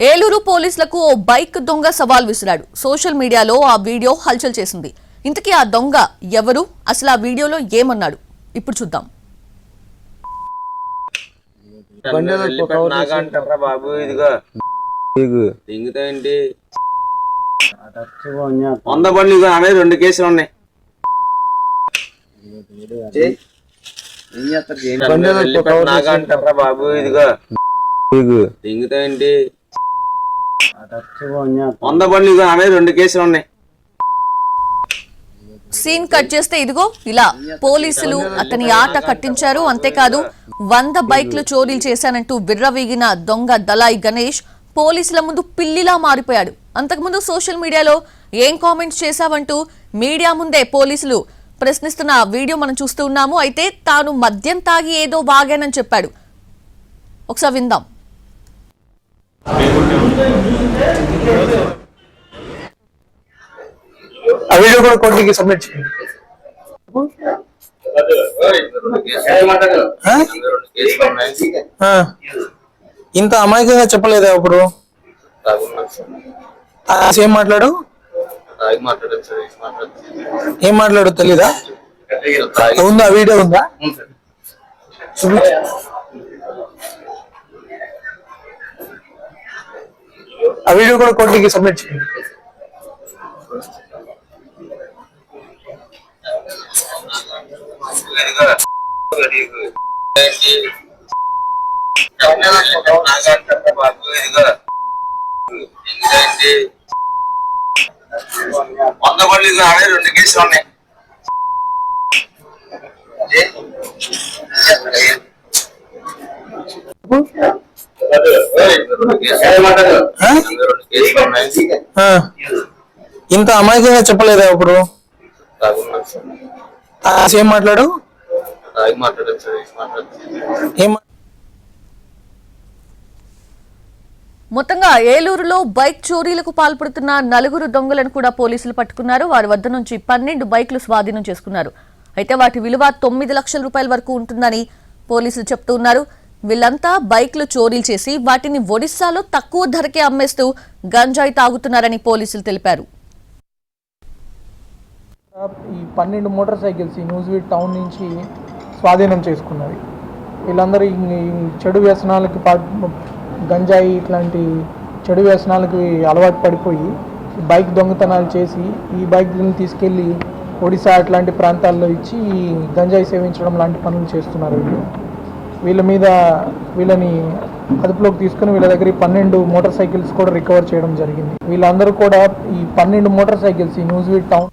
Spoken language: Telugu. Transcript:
ఏలూరు పోలీసులకు ఓ బైక్ దొంగ సవాల్ విసిరాడు. సోషల్ మీడియాలో ఆ వీడియో హల్చల్ చేసింది. ఇంతకీ ఆ దొంగ ఎవరు, అసలు ఆ వీడియోలో ఏమన్నాడు ఇప్పుడు చూద్దాం. బాబు ఇదిగో దింగుతాయండి 100 బండ్లు ఇగో ఆమె 2 కేసులు ఉన్నాయి. నాకంటారా బాబు ఇదిగో దింగుతాయండి 100 బండ్లు ఇగో ఆమె 2 కేసులు ఉన్నాయి. సీన్ కట్ చేస్తే ఇదిగో ఇలా పోలీసులు అతని ఆట కట్టించారు. అంతేకాదు 100 బైక్లు చోరీలు చేశానంటూ విర్రవీగిన దొంగ దళాయి గణేష్ పోలీసుల ముందు పిల్లిలా మారిపోయాడు. అంతకుముందు సోషల్ మీడియాలో ఏం కామెంట్స్ చేశావంటూ మీడియా ముందే పోలీసులు ప్రశ్నిస్తున్న వీడియో మనం చూస్తూ ఉన్నాము. అయితే తాను మద్యం తాగి ఏదో వాగానని చెప్పాడు. ఒకసారి విందాం. ఆ వీడియో కూడా కోర్టుకి సబ్మిట్ చేయండి. ఇంత అమాయకంగా చెప్పలేదా ఇప్పుడు? ఏం మాట్లాడు ఏం మాట్లాడు తెలీదా? ఉందా వీడియో ఉందా? ఆ వీడియో కూడా కోర్టుకి సబ్మిట్ చేయండి. వంద బండ్లు ఆమె 2 కేసులు ఉన్నాయి. ఇంత అమాయకంగా చెప్పలేదా ఇప్పుడు? ఏం మాట్లాడు మొత్తంగా ఏలూరులో బైక్ చోరీలకు పాల్పడుతున్న 4 దొంగలను కూడా పోలీసులు పట్టుకున్నారు. వారి వద్ద నుంచి 12 బైక్లు స్వాధీనం చేసుకున్నారు. అయితే వాటి విలువ 9 లక్షల రూపాయల వరకు ఉంటుందని పోలీసులు చెప్తూ ఉన్నారు. వీళ్ళంతా బైక్లు చోరీలు చేసి వాటిని ఒడిశాలో తక్కువ ధరకే అమ్మేస్తూ గంజాయి తాగుతున్నారని పోలీసులు తెలిపారు. ఈ 12 మోటార్ సైకిల్స్ ఈ న్యూజివీడ్ టౌన్ నుంచి స్వాధీనం చేసుకున్నవి. వీళ్ళందరూ చెడు వ్యసనాలకి గంజాయి ఇట్లాంటి చెడు వ్యసనాలకి అలవాటు పడిపోయి బైక్ దొంగతనాలు చేసి ఈ బైక్లను తీసుకెళ్ళి ఒడిశా అట్లాంటి ప్రాంతాల్లో ఇచ్చి ఈ గంజాయి సేవించడం లాంటి పనులు చేస్తున్నారు. వీళ్ళని అదుపులోకి తీసుకుని వీళ్ళ దగ్గర 12 మోటార్ సైకిల్స్ కూడా రికవర్ చేయడం జరిగింది. వీళ్ళందరూ కూడా ఈ 12 మోటార్ సైకిల్స్ ఈ న్యూజివీడ్ టౌన్